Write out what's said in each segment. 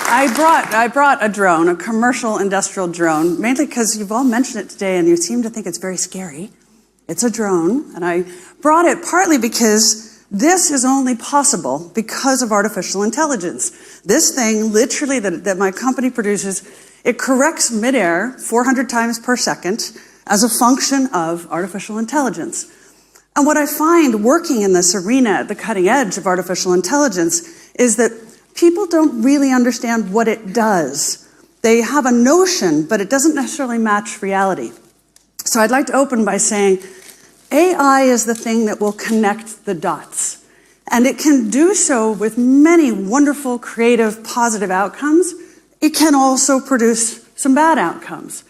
I brought a drone, a commercial industrial drone, mainly because you've all mentioned it today and you seem to think it's very scary. It's a drone, and I brought it partly because this is only possible because of artificial intelligence. This thing, literally, that my company produces, it corrects midair 400 times per second as a function of artificial intelligence. And what I find working in this arena at the cutting edge of artificial intelligence is that people don't really understand what it does. They have a notion, but it doesn't necessarily match reality. So I'd like to open by saying AI is the thing that will connect the dots. And it can do so with many wonderful, creative, positive outcomes. It can also produce some bad outcomes.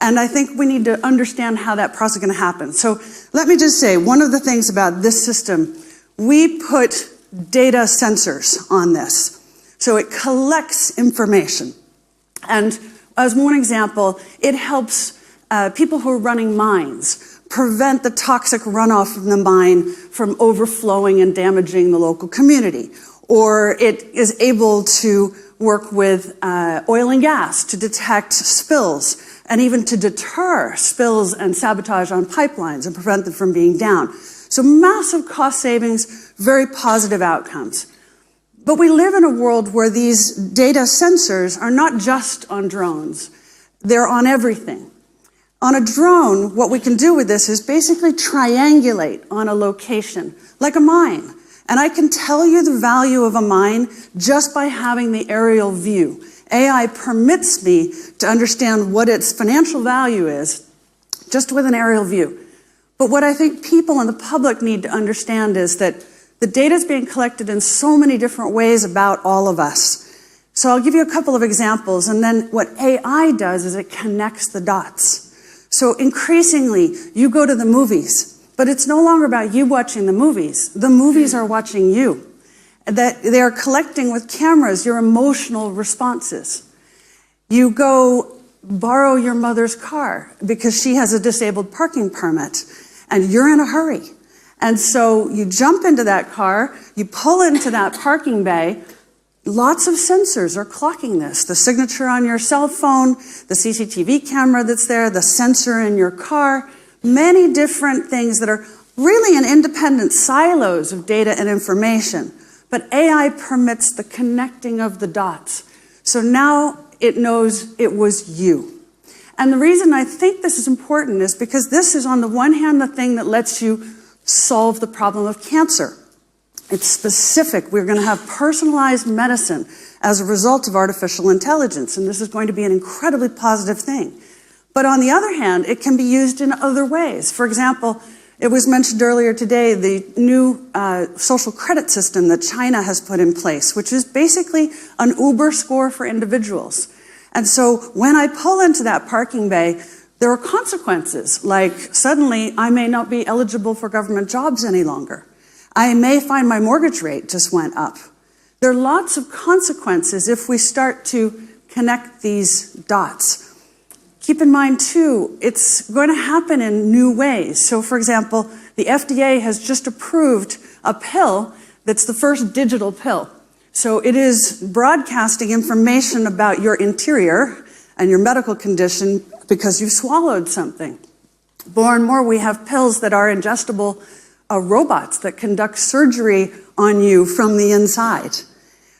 And I think we need to understand how that process is going to happen. So let me just say, one of the things about this system, we put data sensors on this. So it collects information. And as one example, it helps people who are running mines prevent the toxic runoff from the mine from overflowing and damaging the local community. Or it is able to work with oil and gas to detect spills and even to deter spills and sabotage on pipelines and prevent them from being down. So massive cost savings, very positive outcomes. But we live in a world where these data sensors are not just on drones. They're on everything. On a drone, what we can do with this is basically triangulate on a location, like a mine. And I can tell you the value of a mine just by having the aerial view. AI permits me to understand what its financial value is just with an aerial view. But what I think people in the public need to understand is that the data is being collected in so many different ways about all of us. So I'll give you a couple of examples, and then what AI does is it connects the dots. So increasingly, you go to the movies, but it's no longer about you watching the movies. The movies are watching you. That they are collecting with cameras your emotional responses. You go borrow your mother's car because she has a disabled parking permit, and you're in a hurry. And so you jump into that car, you pull into that parking bay. Lots of sensors are clocking this. The signature on your cell phone, the CCTV camera that's there, the sensor in your car, many different things that are really in independent silos of data and information. But AI permits the connecting of the dots. So now it knows it was you. And the reason I think this is important is because this is, on the one hand, the thing that lets you solve the problem of cancer. It's specific. We're going to have personalized medicine as a result of artificial intelligence, and this is going to be an incredibly positive thing. But on the other hand, it can be used in other ways. For example, it was mentioned earlier today, the new social credit system that China has put in place, which is basically an Uber score for individuals. And so when I pull into that parking bay, there are consequences, like suddenly I may not be eligible for government jobs any longer. I may find my mortgage rate just went up. There are lots of consequences if we start to connect these dots. Keep in mind, too, it's going to happen in new ways. So, for example, the FDA has just approved a pill that's the first digital pill. So it is broadcasting information about your interior and your medical condition because you've swallowed something. More and more, we have pills that are ingestible robots that conduct surgery on you from the inside.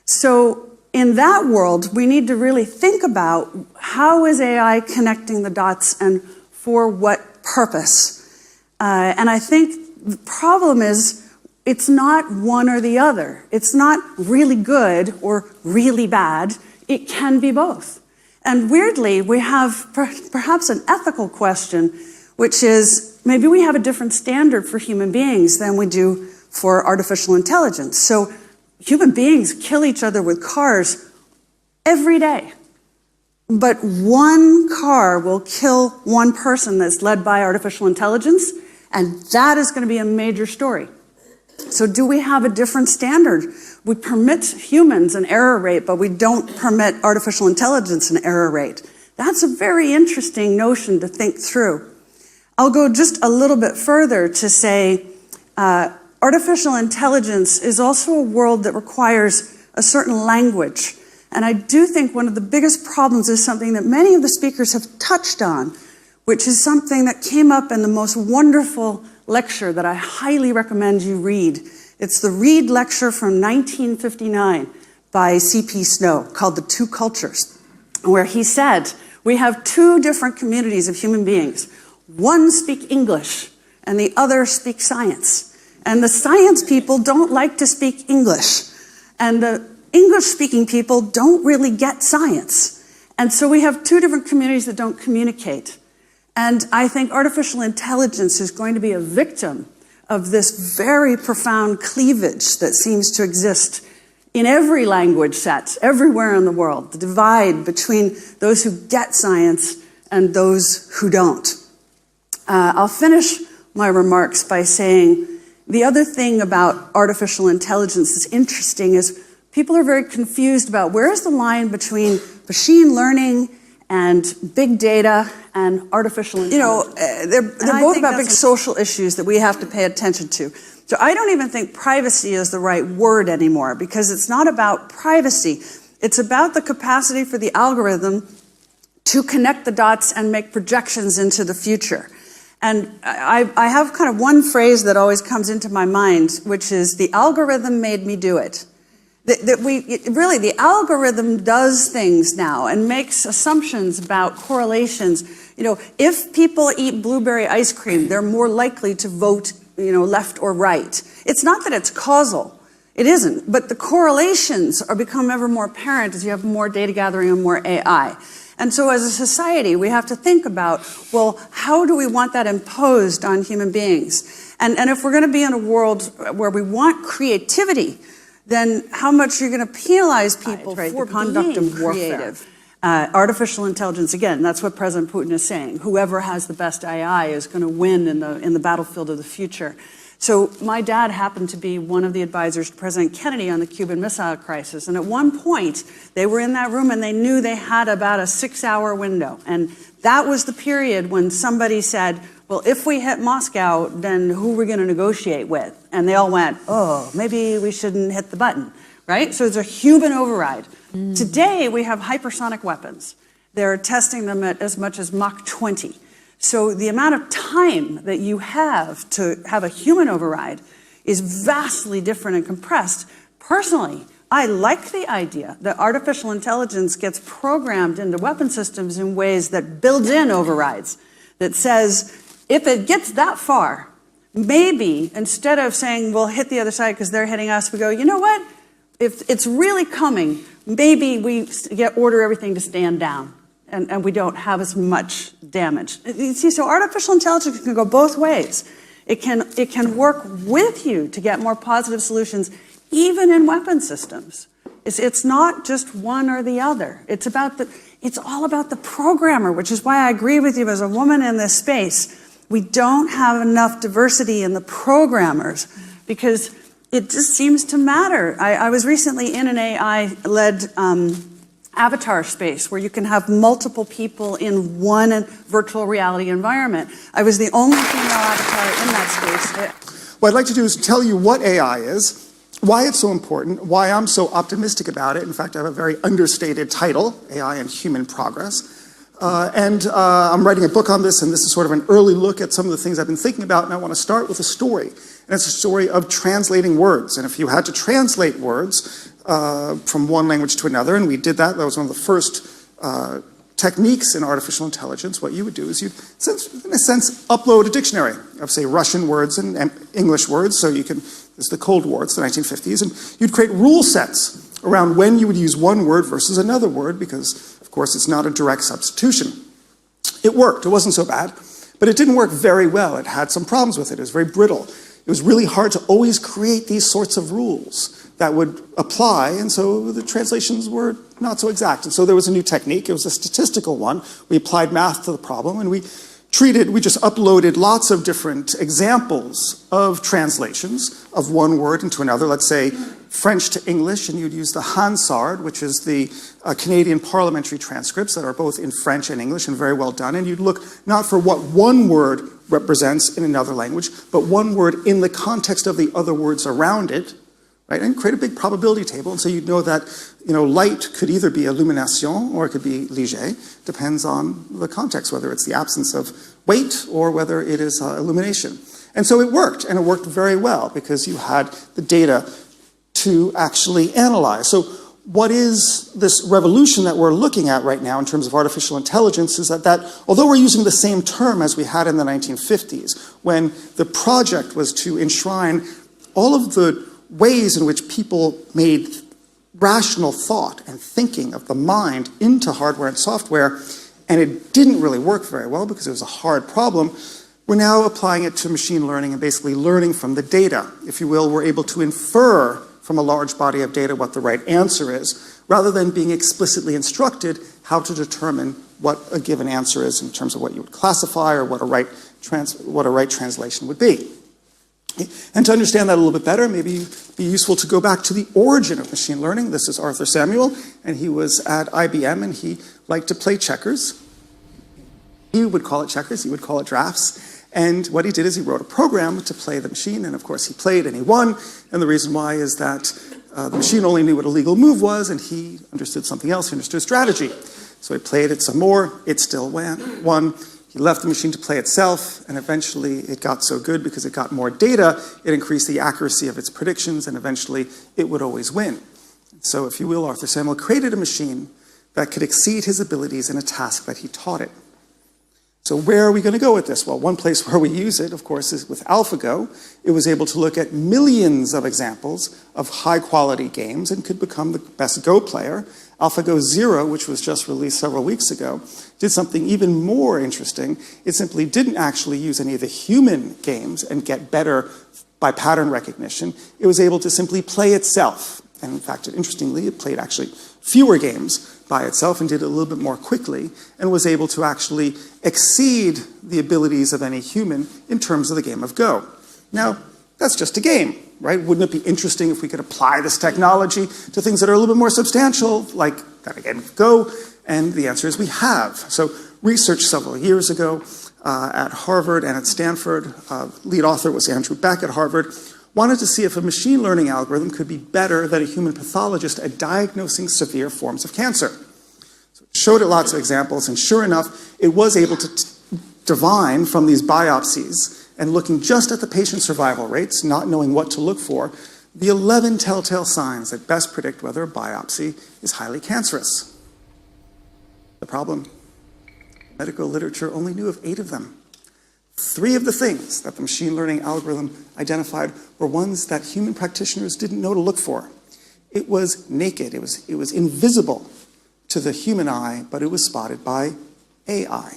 So in that world, we need to really think about how is AI connecting the dots and for what purpose. And I think the problem is it's not one or the other. It's not really good or really bad. It can be both. And weirdly, we have perhaps an ethical question, which is maybe we have a different standard for human beings than we do for artificial intelligence. So human beings kill each other with cars every day. But one car will kill one person that's led by artificial intelligence, and that is going to be a major story. So do we have a different standard? We permit humans an error rate, but we don't permit artificial intelligence an error rate. That's a very interesting notion to think through. I'll go just a little bit further to say artificial intelligence is also a world that requires a certain language. And I do think one of the biggest problems is something that many of the speakers have touched on, which is something that came up in the most wonderful lecture that I highly recommend you read. It's the Reed lecture from 1959 by C.P. Snow called The Two Cultures, where he said, we have two different communities of human beings. One speak English and the other speak science. And the science people don't like to speak English. And the English-speaking people don't really get science. And so we have two different communities that don't communicate. And I think artificial intelligence is going to be a victim of this very profound cleavage that seems to exist in every language set, everywhere in the world, the divide between those who get science and those who don't. I'll finish my remarks by saying the other thing about artificial intelligence that's interesting is people are very confused about where is the line between machine learning and big data and artificial intelligence. They're both about big social issues that we have to pay attention to. So I don't even think privacy is the right word anymore, because it's not about privacy. It's about the capacity for the algorithm to connect the dots and make projections into the future. And I have kind of one phrase that always comes into my mind, which is, the algorithm made me do it. Really, the algorithm does things now and makes assumptions about correlations. If people eat blueberry ice cream, they're more likely to vote, left or right. It's not that it's causal. It isn't. But the correlations are become ever more apparent as you have more data gathering and more AI. And so as a society, we have to think about, well, how do we want that imposed on human beings? And if we're going to be in a world where we want creativity, then how much you're going to penalize people for the conduct of warfare. Artificial intelligence, again, that's what President Putin is saying. Whoever has the best AI is going to win in the battlefield of the future. So my dad happened to be one of the advisors to President Kennedy on the Cuban Missile Crisis. And at one point, they were in that room and they knew they had about a 6-hour window. And that was the period when somebody said, well, if we hit Moscow, then who are we going to negotiate with? And they all went, oh, maybe we shouldn't hit the button, right? So it's a human override. Today, we have hypersonic weapons. They're testing them at as much as Mach 20. So the amount of time that you have to have a human override is vastly different and compressed. Personally, I like the idea that artificial intelligence gets programmed into weapon systems in ways that builds in overrides, that says, if it gets that far, maybe instead of saying, we'll hit the other side because they're hitting us, we go, you know what? If it's really coming, maybe we order everything to stand down. And we don't have as much damage. You see, so artificial intelligence can go both ways. It can work with you to get more positive solutions, even in weapon systems. It's not just one or the other. It's all about the programmer, which is why I agree with you as a woman in this space. We don't have enough diversity in the programmers because it just seems to matter. I was recently in an AI-led avatar space where you can have multiple people in one virtual reality environment. I was the only female avatar in that space. What I'd like to do is tell you what AI is, why it's so important, why I'm so optimistic about it. In fact, I have a very understated title, AI and Human Progress. I'm writing a book on this, and this is sort of an early look at some of the things I've been thinking about, and I want to start with a story. And it's a story of translating words. And if you had to translate words from one language to another, and we did that, that was one of the first techniques in artificial intelligence, what you would do is you'd, in a sense, upload a dictionary of, say, Russian words and English words, so you can, this is the Cold War, it's the 1950s, and you'd create rule sets around when you would use one word versus another word, because, of course, it's not a direct substitution. It worked, it wasn't so bad, but it didn't work very well. It had some problems with it, it was very brittle. It was really hard to always create these sorts of rules that would apply, and so the translations were not so exact. And so there was a new technique. It was a statistical one. We applied math to the problem, and we just uploaded lots of different examples of translations of one word into another. Let's say French to English, and you'd use the Hansard, which is the Canadian parliamentary transcripts that are both in French and English and very well done. And you'd look not for what one word represents in another language, but one word in the context of the other words around it. right? And create a big probability table, and so you'd know that light could either be illumination or it could be léger, depends on the context, whether it's the absence of weight or whether it is illumination. And so it worked, and it worked very well because you had the data to actually analyze. So what is this revolution that we're looking at right now in terms of artificial intelligence is that although we're using the same term as we had in the 1950s, when the project was to enshrine all of the ways in which people made rational thought and thinking of the mind into hardware and software, and it didn't really work very well because it was a hard problem, we're now applying it to machine learning and basically learning from the data. If you will, we're able to infer from a large body of data what the right answer is, rather than being explicitly instructed how to determine what a given answer is in terms of what you would classify or what a right translation would be. And to understand that a little bit better, maybe it'd be useful to go back to the origin of machine learning. This is Arthur Samuel, and he was at IBM, and he liked to play checkers. He would call it checkers, he would call it drafts. And what he did is he wrote a program to play the machine, and of course he played and he won. And the reason why is that the machine only knew what a legal move was, and he understood something else, he understood strategy. So he played it some more, it still won. He left the machine to play itself, and eventually it got so good because it got more data, it increased the accuracy of its predictions, and eventually it would always win. So if you will, Arthur Samuel created a machine that could exceed his abilities in a task that he taught it. So where are we going to go with this? Well, one place where we use it, of course, is with AlphaGo. It was able to look at millions of examples of high-quality games and could become the best Go player. AlphaGo Zero, which was just released several weeks ago, did something even more interesting. It simply didn't actually use any of the human games and get better by pattern recognition. It was able to simply play itself. And in fact, interestingly, it played actually fewer games by itself and did it a little bit more quickly and was able to actually exceed the abilities of any human in terms of the game of Go. Now, that's just a game, right? Wouldn't it be interesting if we could apply this technology to things that are a little bit more substantial, like that again of Go? And the answer is we have. So research several years ago at Harvard and at Stanford, lead author was Andrew Beck at Harvard, wanted to see if a machine learning algorithm could be better than a human pathologist at diagnosing severe forms of cancer. So it showed it lots of examples, and sure enough, it was able to divine from these biopsies and looking just at the patient survival rates, not knowing what to look for, the 11 telltale signs that best predict whether a biopsy is highly cancerous. The problem, medical literature only knew of 8 of them. 3 of the things that the machine learning algorithm identified were ones that human practitioners didn't know to look for. It was naked, it was invisible to the human eye, but it was spotted by AI.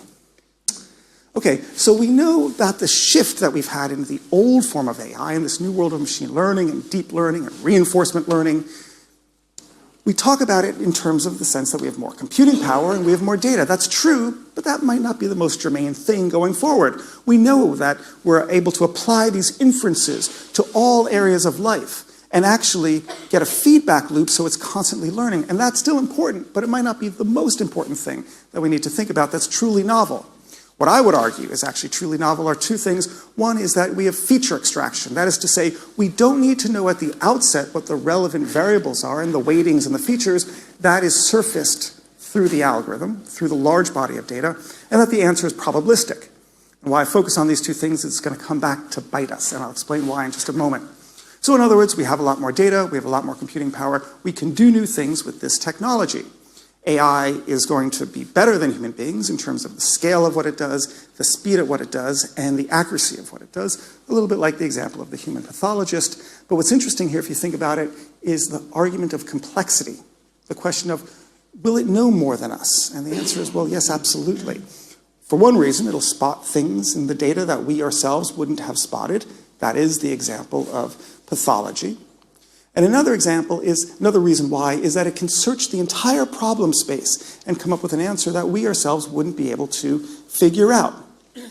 Okay, so we know that the shift that we've had into the old form of AI in this new world of machine learning and deep learning and reinforcement learning, we talk about it in terms of the sense that we have more computing power and we have more data. That's true, but that might not be the most germane thing going forward. We know that we're able to apply these inferences to all areas of life and actually get a feedback loop so it's constantly learning. And that's still important, but it might not be the most important thing that we need to think about that's truly novel. What I would argue is actually truly novel are 2 things. One is that we have feature extraction. That is to say, we don't need to know at the outset what the relevant variables are and the weightings and the features. That is surfaced through the algorithm, through the large body of data, and that the answer is probabilistic. And why I focus on these 2 things is going to come back to bite us, and I'll explain why in just a moment. So in other words, we have a lot more data, we have a lot more computing power, we can do new things with this technology. AI is going to be better than human beings in terms of the scale of what it does, the speed at what it does, and the accuracy of what it does, a little bit like the example of the human pathologist. But what's interesting here, if you think about it, is the argument of complexity, the question of, will it know more than us? And the answer is, well, yes, absolutely. For one reason, it'll spot things in the data that we ourselves wouldn't have spotted. That is the example of pathology. And another reason why is that it can search the entire problem space and come up with an answer that we ourselves wouldn't be able to figure out,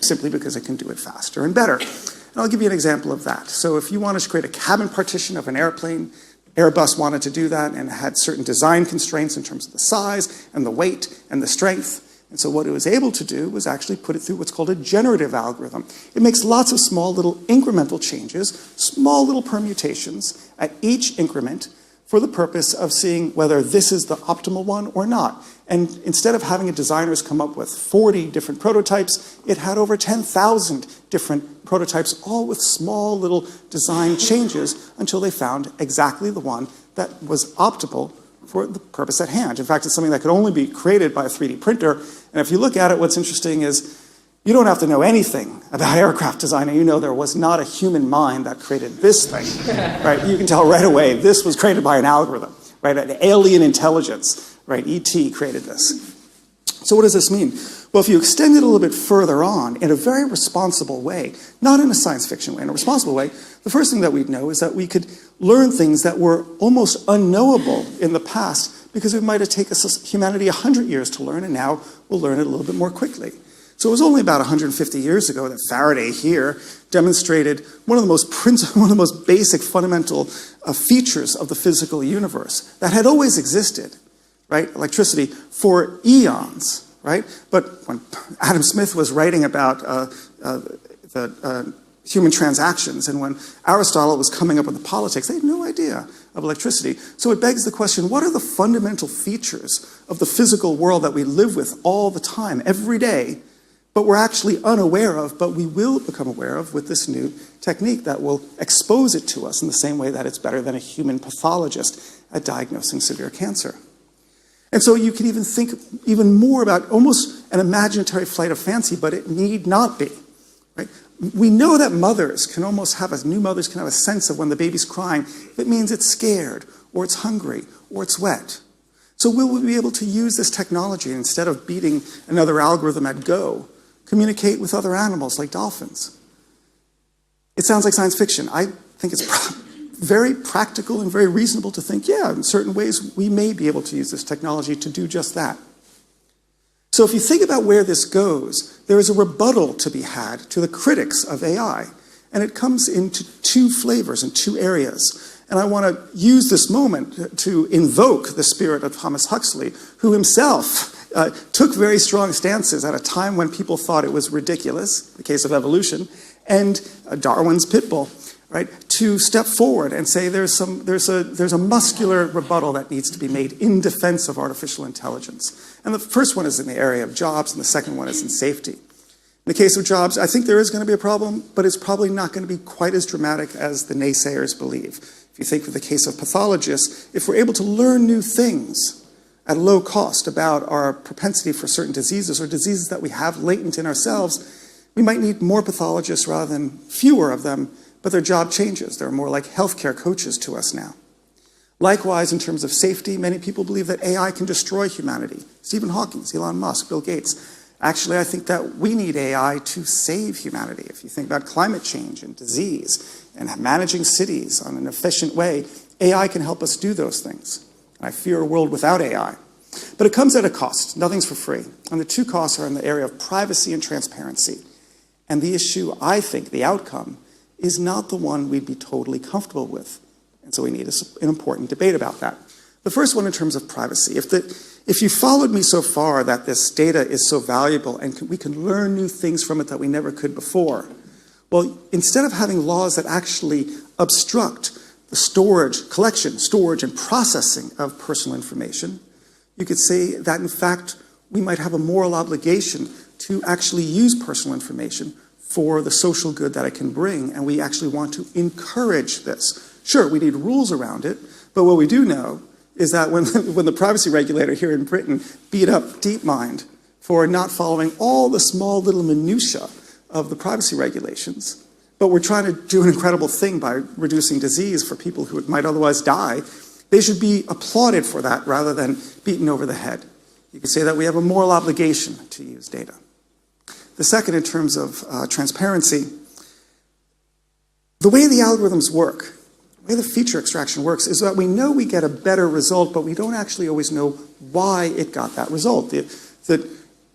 simply because it can do it faster and better. And I'll give you an example of that. So if you wanted to create a cabin partition of an airplane, Airbus wanted to do that and had certain design constraints in terms of the size and the weight and the strength. And so what it was able to do was actually put it through what's called a generative algorithm. It makes lots of small little incremental changes, small little permutations at each increment for the purpose of seeing whether this is the optimal one or not. And instead of having designers come up with 40 different prototypes, it had over 10,000 different prototypes, all with small little design changes until they found exactly the one that was optimal for the purpose at hand. In fact, it's something that could only be created by a 3D printer. And if you look at it, what's interesting is you don't have to know anything about aircraft design, and you know there was not a human mind that created this thing, right? You can tell right away this was created by an algorithm, right? An alien intelligence, right? ET created this. So what does this mean? Well, if you extend it a little bit further on in a very responsible way, not in a science fiction way, in a responsible way, the first thing that we'd know is that we could learn things that were almost unknowable in the past because it might have taken humanity 100 years to learn, and now we'll learn it a little bit more quickly. So it was only about 150 years ago that Faraday here demonstrated one of the most basic fundamental features of the physical universe that had always existed, right? Electricity for eons. Right? But when Adam Smith was writing about human transactions, and when Aristotle was coming up with the politics, they had no idea of electricity. So it begs the question, what are the fundamental features of the physical world that we live with all the time, every day, but we're actually unaware of, but we will become aware of with this new technique that will expose it to us in the same way that it's better than a human pathologist at diagnosing severe cancer. And so you can even think even more about almost an imaginary flight of fancy, but it need not be. Right? We know that new mothers can have a sense of when the baby's crying, if it means it's scared, or it's hungry, or it's wet. So will we be able to use this technology, instead of beating another algorithm at Go, communicate with other animals like dolphins? It sounds like science fiction. I think it's very practical and very reasonable to think, yeah, in certain ways we may be able to use this technology to do just that. So if you think about where this goes, there is a rebuttal to be had to the critics of AI, and it comes into two flavors and two areas. And I want to use this moment to invoke the spirit of Thomas Huxley, who himself took very strong stances at a time when people thought it was ridiculous, the case of evolution, and Darwin's pit bull. Right, to step forward and say there's a muscular rebuttal that needs to be made in defense of artificial intelligence. And the first one is in the area of jobs, and the second one is in safety. In the case of jobs, I think there is going to be a problem, but it's probably not going to be quite as dramatic as the naysayers believe. If you think of the case of pathologists, if we're able to learn new things at low cost about our propensity for certain diseases or diseases that we have latent in ourselves, we might need more pathologists rather than fewer of them. But their job changes. They're more like healthcare coaches to us now. Likewise, in terms of safety, many people believe that AI can destroy humanity. Stephen Hawking, Elon Musk, Bill Gates. Actually, I think that we need AI to save humanity. If you think about climate change and disease and managing cities on an efficient way, AI can help us do those things. I fear a world without AI. But it comes at a cost. Nothing's for free. And the two costs are in the area of privacy and transparency. And the issue, I think, the outcome, is not the one we'd be totally comfortable with. And so we need an important debate about that. The first one in terms of privacy. If you followed me so far that this data is so valuable and we can learn new things from it that we never could before, well, instead of having laws that actually obstruct the collection, storage, and processing of personal information, you could say that, in fact, we might have a moral obligation to actually use personal information for the social good that it can bring, and we actually want to encourage this. Sure, we need rules around it, but what we do know is that when the privacy regulator here in Britain beat up DeepMind for not following all the small little minutiae of the privacy regulations, but we're trying to do an incredible thing by reducing disease for people who might otherwise die, they should be applauded for that rather than beaten over the head. You could say that we have a moral obligation to use data. The second, in terms of transparency, the way the algorithms work, the way the feature extraction works, is that we know we get a better result, but we don't actually always know why it got that result. The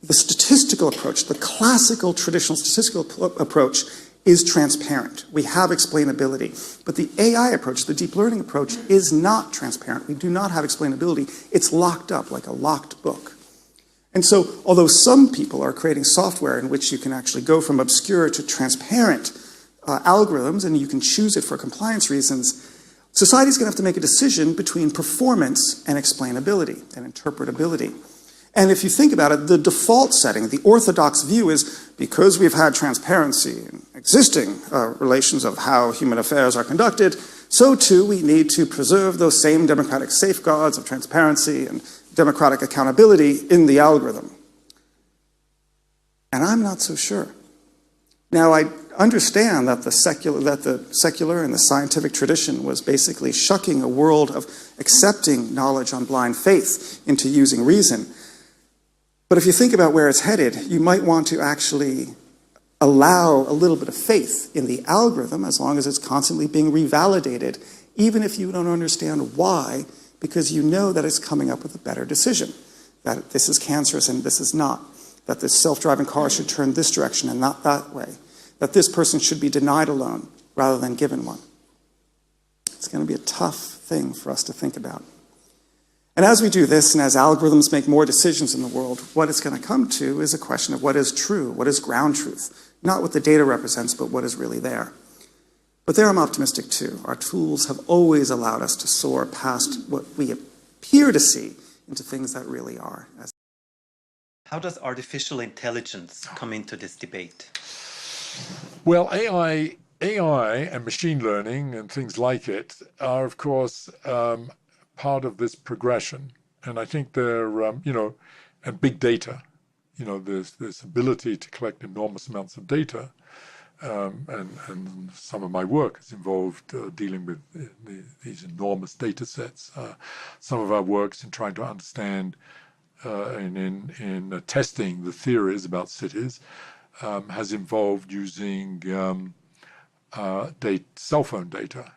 statistical approach, the classical traditional statistical approach, is transparent. We have explainability. But the AI approach, the deep learning approach, is not transparent. We do not have explainability. It's locked up like a locked book. And so, although some people are creating software in which you can actually go from obscure to transparent algorithms, and you can choose it for compliance reasons, society's going to have to make a decision between performance and explainability and interpretability. And if you think about it, the default setting, the orthodox view is because we've had transparency in existing relations of how human affairs are conducted, so too we need to preserve those same democratic safeguards of transparency and democratic accountability in the algorithm. And I'm not so sure. Now, I understand that the secular and the scientific tradition was basically shucking a world of accepting knowledge on blind faith into using reason. But if you think about where it's headed, you might want to actually allow a little bit of faith in the algorithm as long as it's constantly being revalidated, even if you don't understand why, because you know that it's coming up with a better decision, that this is cancerous and this is not, that this self-driving car should turn this direction and not that way, that this person should be denied a loan rather than given one. It's going to be a tough thing for us to think about. And as we do this, and as algorithms make more decisions in the world, what it's going to come to is a question of what is true, what is ground truth, not what the data represents, but what is really there. But there I'm optimistic too. Our tools have always allowed us to soar past what we appear to see into things that really are. How does artificial intelligence come into this debate? Well, AI and machine learning and things like it are, of course, part of this progression. And I think they're, and big data, there's this ability to collect enormous amounts of data. And some of my work has involved dealing with these enormous data sets. Some of our works in trying to understand in testing the theories about cities has involved using cell phone data,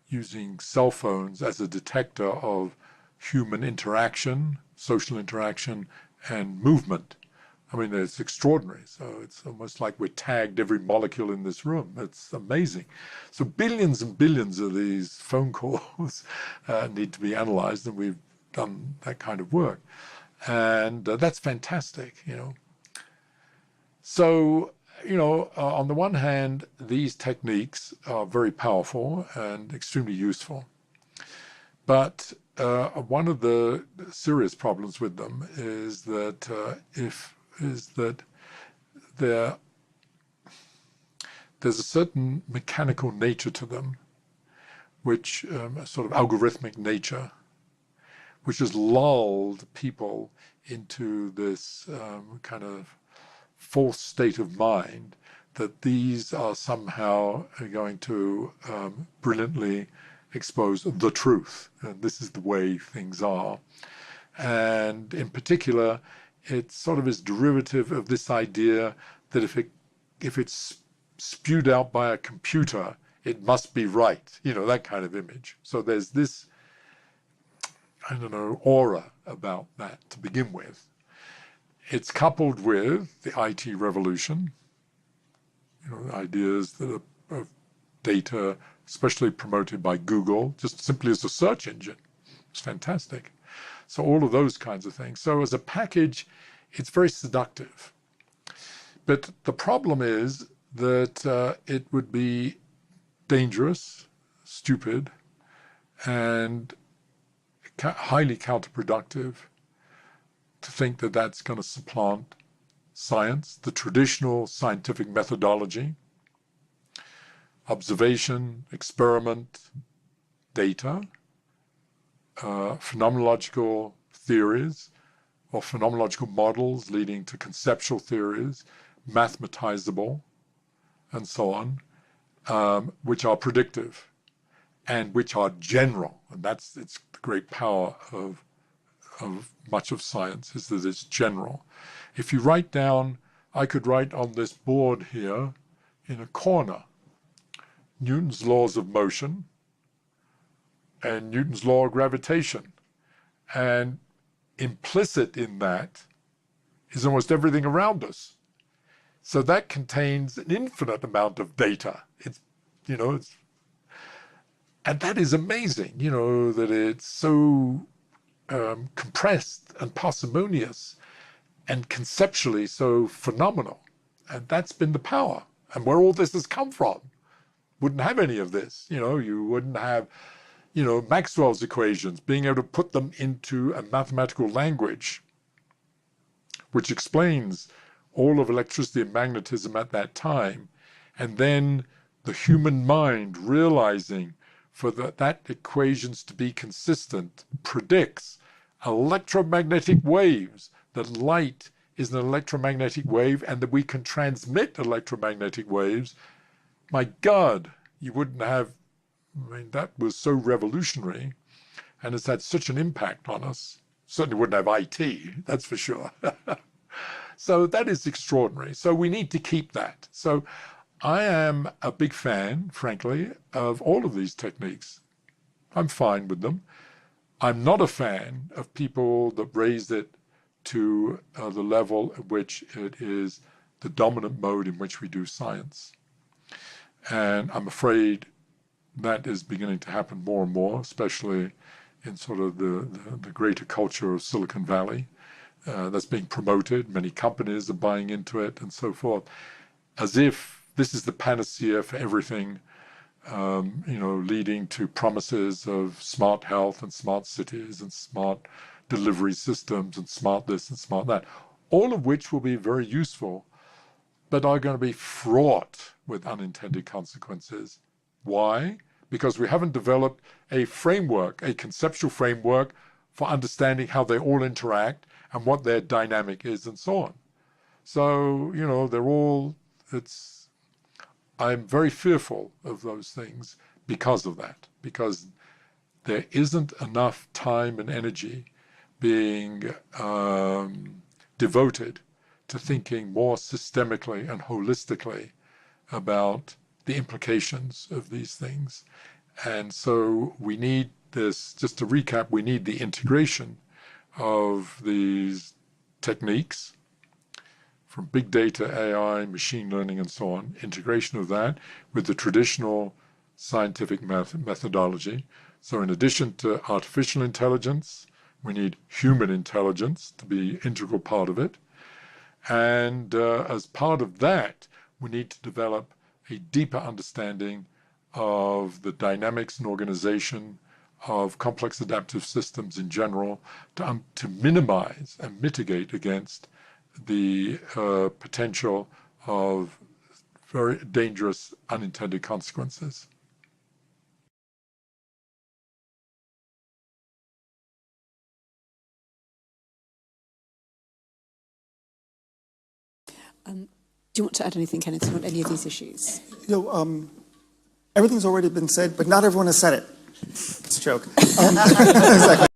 using cell phones as a detector of human interaction, social interaction, and movement. I mean, it's extraordinary. So it's almost like we're tagged every molecule in this room. It's amazing. So billions and billions of these phone calls need to be analyzed, and we've done that kind of work. And that's fantastic, So, on the one hand, these techniques are very powerful and extremely useful. But one of the serious problems with them is that there's a certain mechanical nature to them, which a sort of algorithmic nature, which has lulled people into this kind of false state of mind that these are somehow going to brilliantly expose the truth, and this is the way things are. And in particular, it sort of is derivative of this idea that if it's spewed out by a computer, it must be right, that kind of image. So there's this, aura about that to begin with. It's coupled with the IT revolution, ideas that are of data, especially promoted by Google, just simply as a search engine. It's fantastic. So all of those kinds of things. So as a package, it's very seductive. But the problem is that it would be dangerous, stupid, and highly counterproductive to think that that's going to supplant science, the traditional scientific methodology, observation, experiment, data, phenomenological theories or phenomenological models leading to conceptual theories, mathematizable, and so on, which are predictive and which are general. And it's the great power of much of science, is that it's general. If you write down, I could write on this board here in a corner, Newton's laws of motion and Newton's law of gravitation. And implicit in that is almost everything around us. So that contains an infinite amount of data. And that is amazing, that it's so compressed and parsimonious and conceptually so phenomenal. And that's been the power. And where all this has come from. Wouldn't have any of this. You wouldn't have, Maxwell's equations, being able to put them into a mathematical language, which explains all of electricity and magnetism at that time. And then the human mind realizing for that equations to be consistent predicts electromagnetic waves, that light is an electromagnetic wave and that we can transmit electromagnetic waves. My God, you wouldn't have, that was so revolutionary and it's had such an impact on us. Certainly wouldn't have IT, that's for sure. So that is extraordinary. So we need to keep that. So I am a big fan, frankly, of all of these techniques. I'm fine with them. I'm not a fan of people that raise it to the level at which it is the dominant mode in which we do science. And I'm afraid that is beginning to happen more and more, especially in sort of the greater culture of Silicon Valley. That's being promoted. Many companies are buying into it and so forth, as if this is the panacea for everything, leading to promises of smart health and smart cities and smart delivery systems and smart this and smart that, all of which will be very useful, but are going to be fraught with unintended consequences. Why? Because we haven't developed a framework, a conceptual framework for understanding how they all interact and what their dynamic is and so on. So, I'm very fearful of those things because of that, because there isn't enough time and energy being devoted to thinking more systemically and holistically about the implications of these things. And so we need this, just to recap, we need the integration of these techniques from big data, AI, machine learning, and so on, integration of that with the traditional scientific methodology. So in addition to artificial intelligence, we need human intelligence to be an integral part of it. And as part of that, we need to develop a deeper understanding of the dynamics and organization of complex adaptive systems in general to minimize and mitigate against the potential of very dangerous unintended consequences. Do you want to add anything, Kenneth, on any of these issues? Everything's already been said, but not everyone has said it. It's a joke. Exactly.